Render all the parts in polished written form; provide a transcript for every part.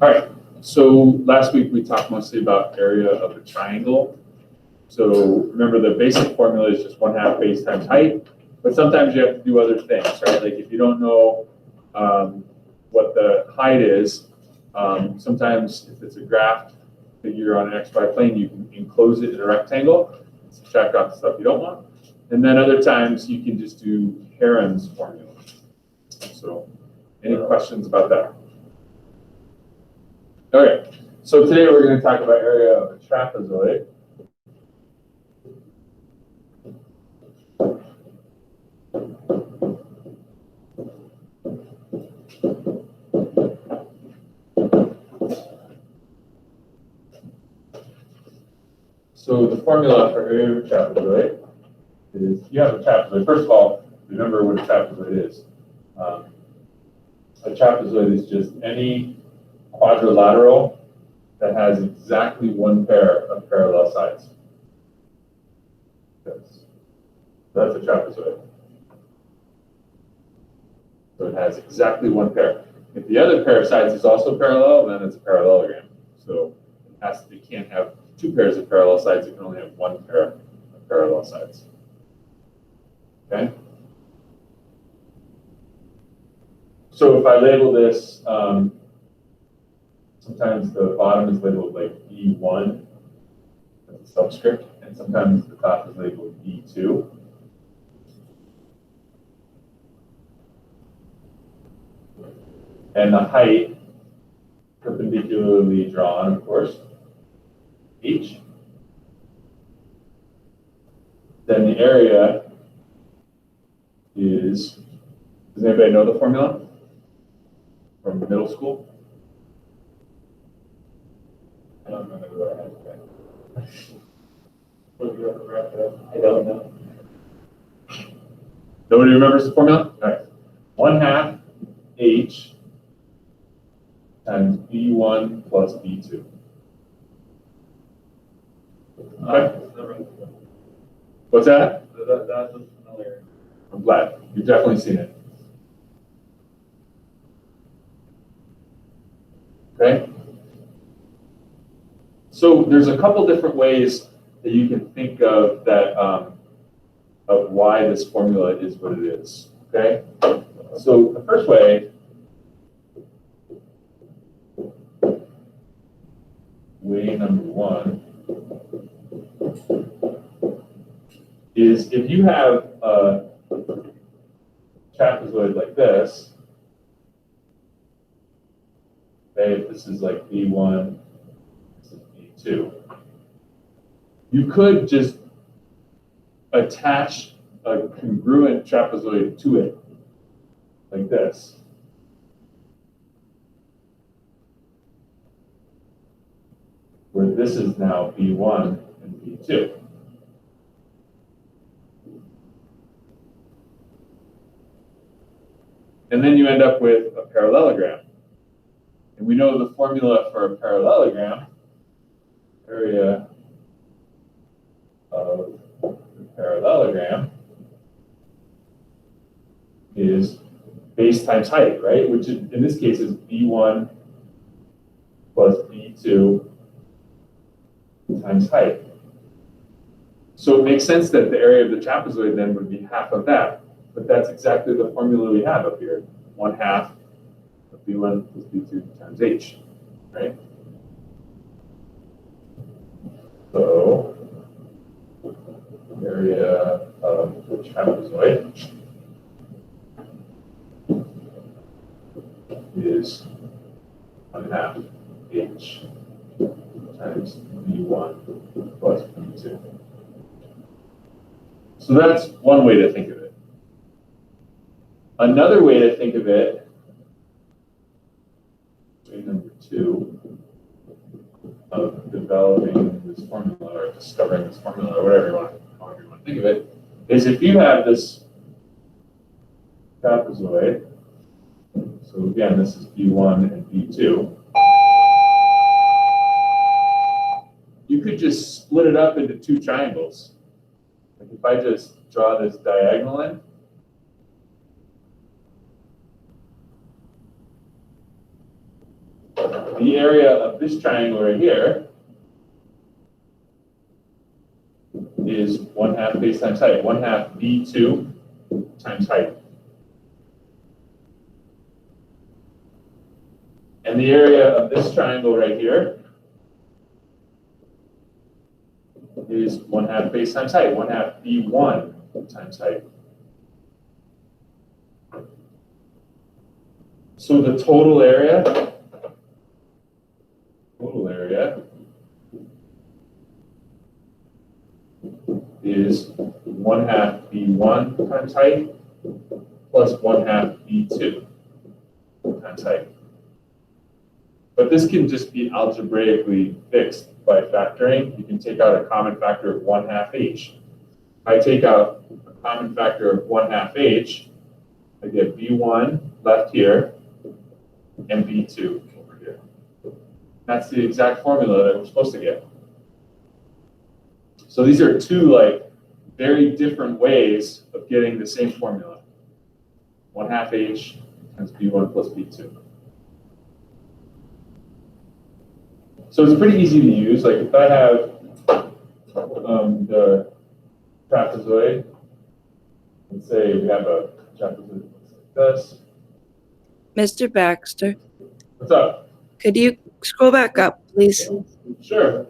All right, so last week we talked mostly about area of a triangle. So remember the basic formula is just 1/2 base times height, but sometimes you have to do other things, right? Like if you don't know what the height is, sometimes if it's a graph figure on an XY plane, you can enclose it in a rectangle, subtract off the stuff you don't want. And then other times you can just do Heron's formula. So any questions about that? Okay, so today we're going to talk about area of a trapezoid. So the formula for area of a trapezoid is, you have a trapezoid. First of all, remember what a trapezoid is. A trapezoid is just any quadrilateral that has exactly one pair of parallel sides. That's a trapezoid. So it has exactly one pair. If the other pair of sides is also parallel, then it's a parallelogram. So it can't have two pairs of parallel sides, it can only have one pair of parallel sides. Okay? So if I label this, sometimes the bottom is labeled like B1, that's a subscript, and sometimes the top is labeled B2. And the height, perpendicularly drawn, of course, H. Then the area is, does anybody know the formula from middle school? I don't remember what I had today. I don't know. Nobody remembers the formula? All right. 1/2 H times B1 plus B2. Okay. What's that? That looks familiar. I'm glad. You've definitely seen it. Okay? So there's a couple different ways that you can think of that of why this formula is what it is. Okay? So the first way number one is if you have a trapezoid like this, okay, if this is like B1, this is B2, you could just attach a congruent trapezoid to it, like this. Where this is now B1 and B2. And then you end up with a parallelogram. And we know the formula for a parallelogram, area of the parallelogram, is base times height, right? Which in this case is B1 plus B2 times height. So it makes sense that the area of the trapezoid then would be half of that. But that's exactly the formula we have up here. 1/2 of B1 plus B2 times H, right? So area of the trapezoid is 1/2 H times B1 plus B2. So that's one way to think of it. Another way to think of it, way number two, of developing this formula or discovering this formula or whatever you want to think of it, is if you have this trapezoid, so again, this is B1 and B2, you could just split it up into two triangles. Like if I just draw this diagonal in, the area of this triangle right here is 1/2 base times height, 1/2 B2 times height. And the area of this triangle right here is 1/2 base times height, 1/2 B1 times height. So the total area is 1/2 B1 times height plus 1/2 B2 times height. But this can just be algebraically fixed by factoring. You can take out a common factor of 1/2 h. If I take out a common factor of 1/2 h, I get B1 left here and B2 over here. That's the exact formula that we're supposed to get. So these are two very different ways of getting the same formula. 1/2 h times B1 plus B2. So it's pretty easy to use. Like if I have the trapezoid, let's say we have a trapezoid like this. Mr. Baxter, What's up? could you scroll back up, please? Sure.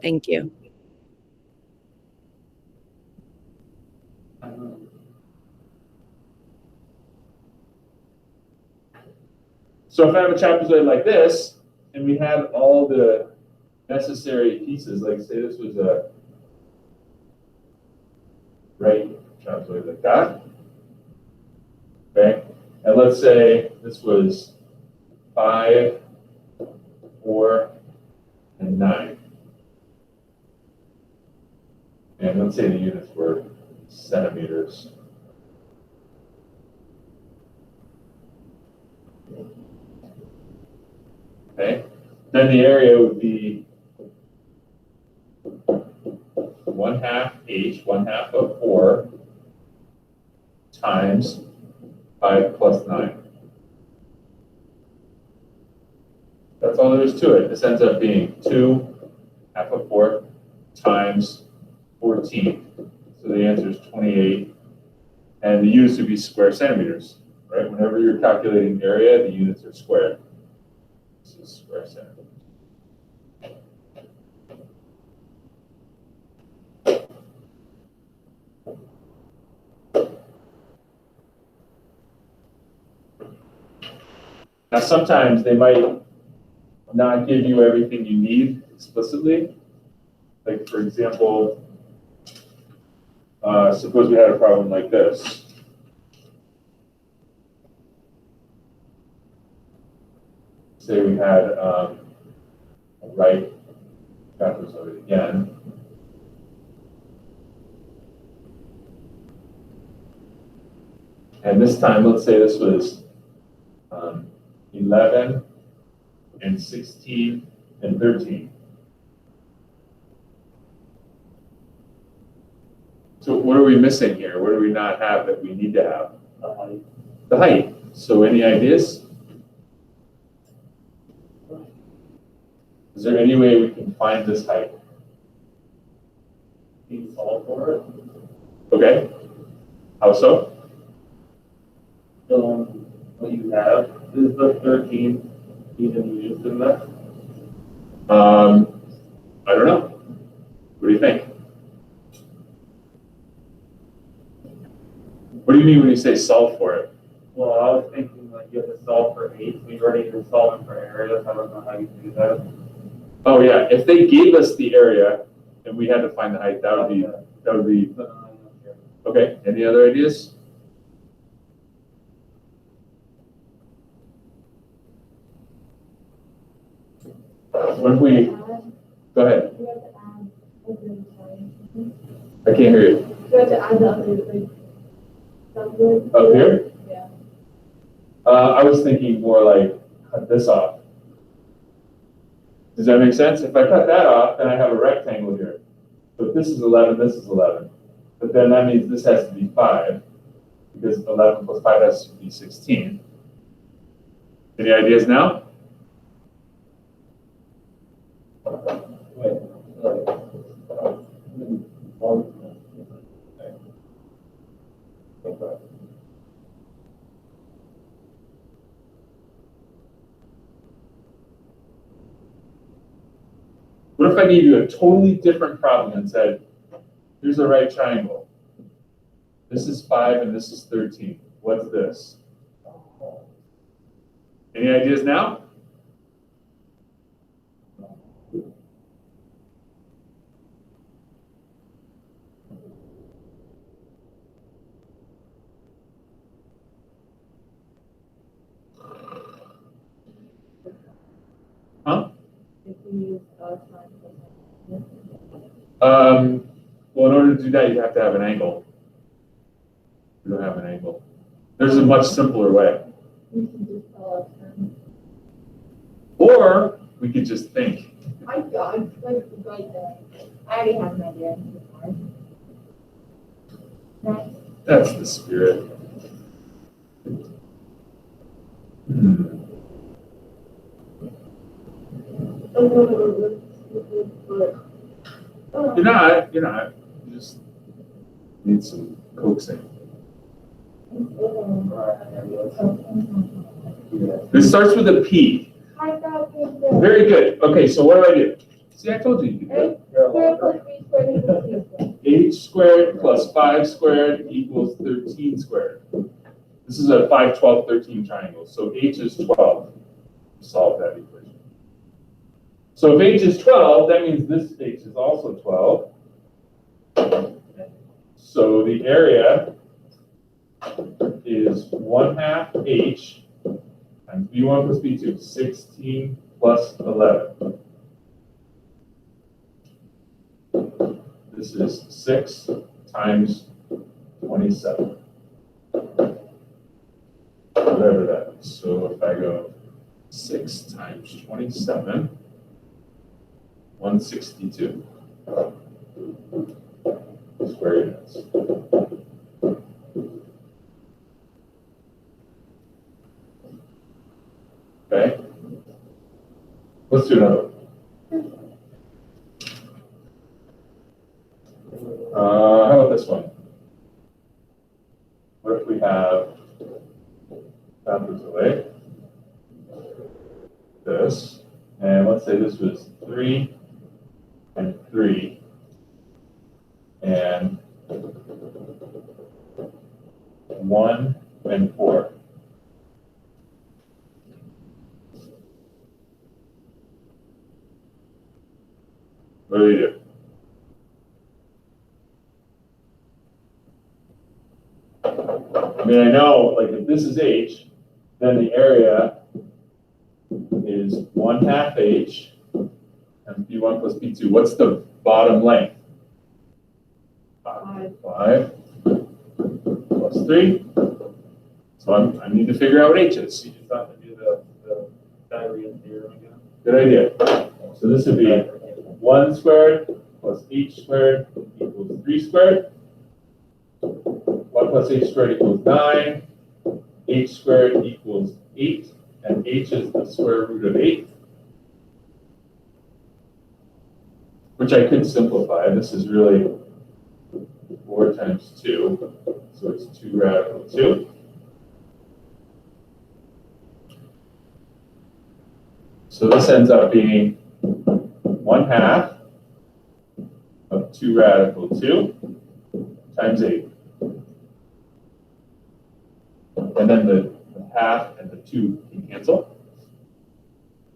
Thank you. So if I have a trapezoid like this, and we had all the necessary pieces, like say this was a right trapezoid like that, okay? And let's say this was 5, 4, and 9. And let's say the units were centimeters. Okay, then the area would be 1/2 h, 1/2 of 4 times 5 plus 9. That's all there is to it. This ends up being 2/2 of 4 times 14. So the answer is 28. And the units would be square centimeters, right? Whenever you're calculating area, the units are square. This is square centimeters. Now, sometimes they might not give you everything you need explicitly. Like, for example, suppose we had a problem like this. Say we had a right trapezoid again. And this time, let's say this was 11 and 16 and 13. So what are we missing here? What do we not have that we need to have? The height. The height. So any ideas? Is there any way we can find this height? Can you solve for it? Okay. How so? What you have is the 13 even used in that. I don't know. What do you think? What do you mean when you say solve for it? Well, I was thinking like you have to solve for 8. We already been solving for areas. I don't know how you do that. Oh yeah, if they gave us the area and we had to find the height, that would be But I'm not sure. okay. Any other ideas? What if we go ahead? I can't hear you. You have to add the other, like, something. Up here? Yeah. I was thinking more like cut this off. Does that make sense? If I cut that off, then I have a rectangle here. So if this is 11, this is 11. But then that means this has to be 5, because 11 plus 5 has to be 16. Any ideas now? What if I gave you a totally different problem and said, here's a right triangle. This is 5 and this is 13. What's this? Any ideas now? Huh? If we use time. Well, in order to do that, you have to have an angle. We don't have an angle. There's a much simpler way. We can just tell us time. Or we could just think. I already have an idea. Next. That's the spirit. You're not. You just need some coaxing. This starts with a P. Very good. Okay, so what do? See, I told you you could do it. H squared plus 5 squared equals 13 squared. This is a 5, 12, 13 triangle. So H is 12. Solve that equation. So if H is 12, that means this H is also 12. So the area is 1/2 H times B1 plus B2, 16 plus 11. This is 6 times 27. Whatever that is. So if I go 6 times 27, 162 square units. Okay. Let's do another one. How about this one? What if we have trapezoid, this, and let's say this was 3 and 3, and 1 and 4. What do we do? I mean, I know, like, if this is H, then the area is 1/2 H and B1 plus B2. What's the bottom length? 5 plus 3. So I need to figure out what H is. You just have to do the diarrhea theorem again. Good idea. So this would be 1 squared plus H squared equals 3 squared. 1 plus H squared equals 9. H squared equals 8. And H is the square root of 8. Which I could simplify. This is really 4 times 2. So it's 2 radical 2. So this ends up being 1/2 of 2 radical 2 times 8. And then the half and the 2 can cancel.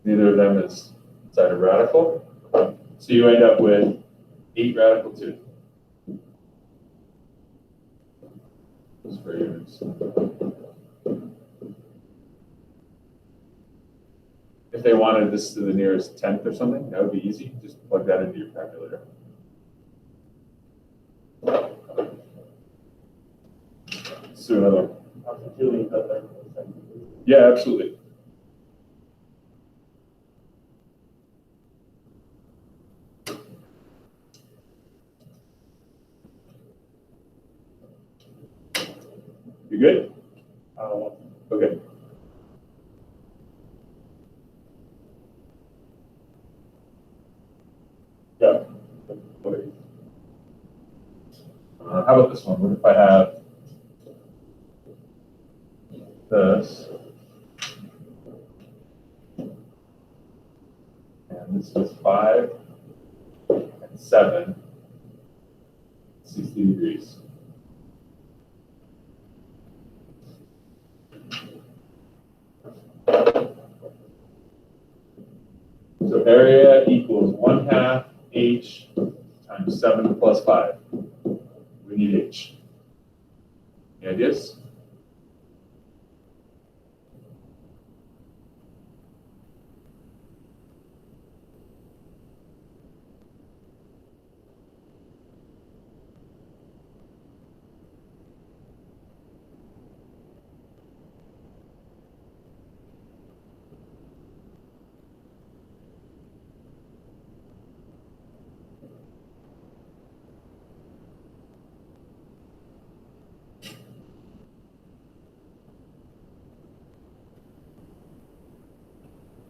Neither of them is inside a radical. So you end up with 8 radical 2. Square units. If they wanted this to the nearest tenth or something, that would be easy. Just plug that into your calculator. Let's do another one. Yeah, absolutely. You good? Okay. Yeah. Okay. How about this one? What if I have this, and this is 5 7, 60 degrees. So area equals 1/2 h times 7 plus 5. We need h. Any ideas?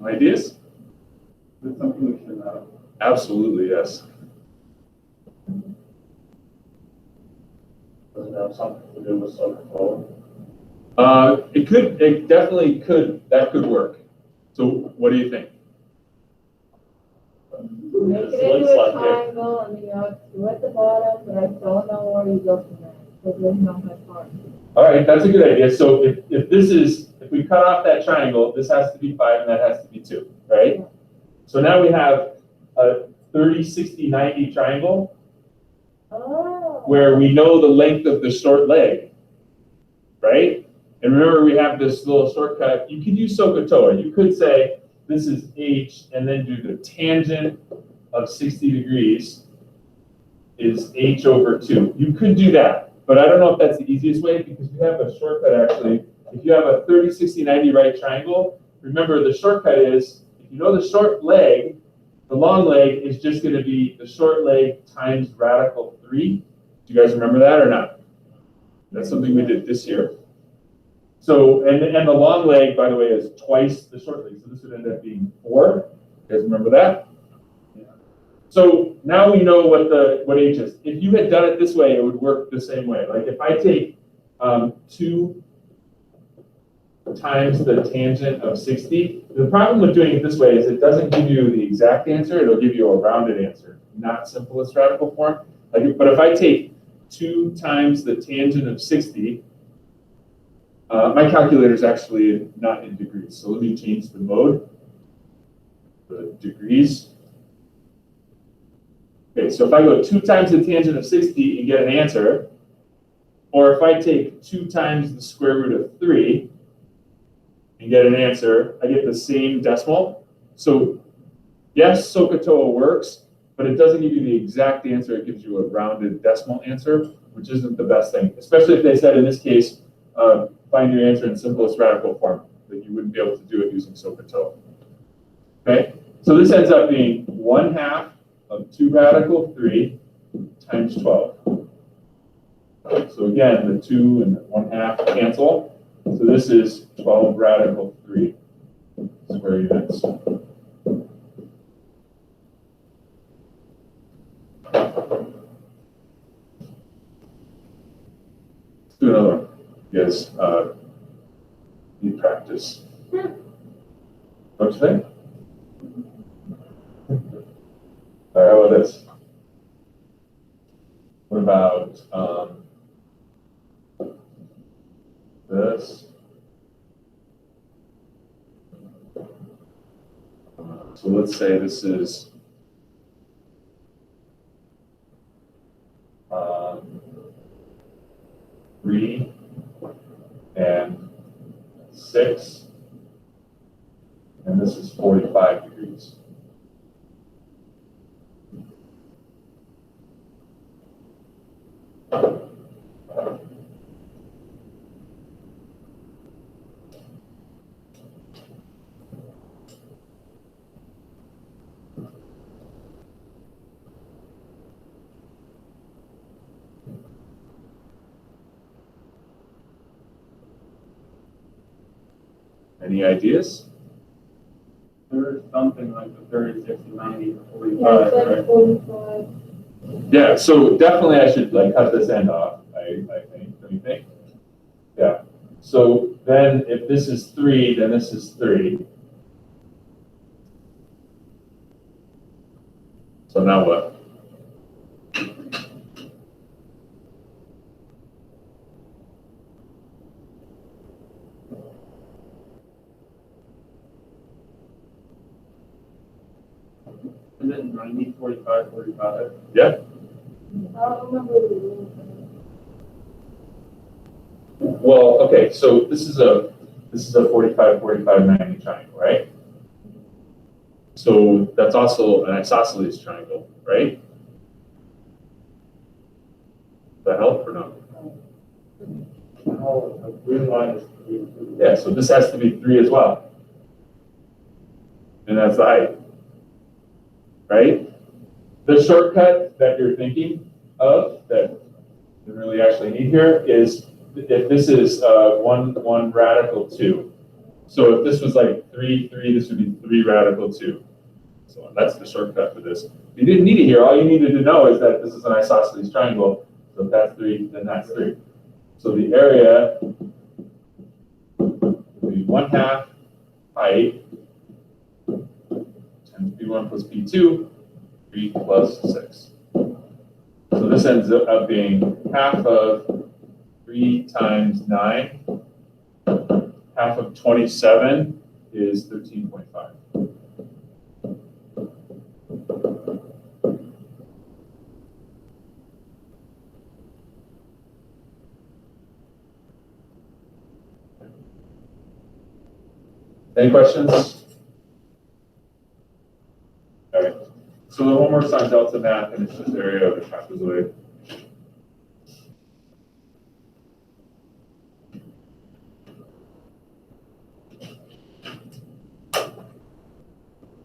Ideas? It's something we should know. Absolutely, yes. Does it have something to do with social flow? It definitely could, that could work. So what do you think? Make It it looks into a like it. triangle and you have two at the bottom, but I don't know where you go from there, because there's not much part. All right, that's a good idea. So if we cut off that triangle, this has to be 5 and that has to be 2, right? Yeah. So now we have a 30, 60, 90 triangle Oh. where we know the length of the short leg, right? And remember, we have this little shortcut. You could use SOHCAHTOA. You could say this is h, and then do the tangent of 60 degrees is h over 2. You could do that, but I don't know if that's the easiest way because we have a shortcut actually. If you have a 30, 60, 90 right triangle, remember the shortcut is, if you know the short leg, the long leg is just going to be the short leg times radical 3. Do you guys remember that or not? That's something we did this year. So, and the long leg, by the way, is twice the short leg. So this would end up being 4. You guys remember that? Yeah. So now we know what h is. If you had done it this way, it would work the same way. Like if I take 2 times the tangent of 60, the problem with doing it this way is it doesn't give you the exact answer. It'll give you a rounded answer, not simplest radical form. But if I take 2 times the tangent of 60, my calculator is actually not in degrees, so let me change the mode, the degrees. Okay, so if I go 2 times the tangent of 60 and get an answer, or if I take 2 times the square root of 3 and get an answer, I get the same decimal. So yes, SOHCAHTOA works, but it doesn't give you the exact answer. It gives you a rounded decimal answer, which isn't the best thing, especially if they said in this case, find your answer in simplest radical form, that you wouldn't be able to do it using SOHCAHTOA. Okay, so this ends up being 1/2 of 2 radical 3 times 12. So again, the 2 and the 1/2 cancel. So this is 12 radical 3 square units. Let's do another one. You guys need practice. Don't you think? All right, how about this? What about this? So let's say this is 3 and 6, and this is 45 degrees. Any ideas? There's something like the 30, 60, 90, Yeah, 45, it's like right? 45. Yeah, so definitely I should like cut this end off, I think, don't you think? Yeah, so then if this is 3, then this is 3. So now what? Is it 90, 45, 45? Yeah, I don't remember the rules. well, okay, so this is a 45, 45, 90 triangle, right? So that's also an isosceles triangle, right? Does that help or no? No, the green line is 3. Yeah, so this has to be 3 as well. And that's the height, right? The shortcut that you're thinking of that you really actually need here is if this is one radical 2. So if this was like 3, 3, this would be 3 radical 2. So that's the shortcut for this. You didn't need it here. All you needed to know is that this is an isosceles triangle. So if that's 3, then that's 3. So the area will be 1/2 height times B1 plus B2, 3 plus 6. So this ends up being half of 3 times 9. Half of 27 is 13.5. Any questions? All right. So the homework's on delta math, and it's just area of the trapezoid.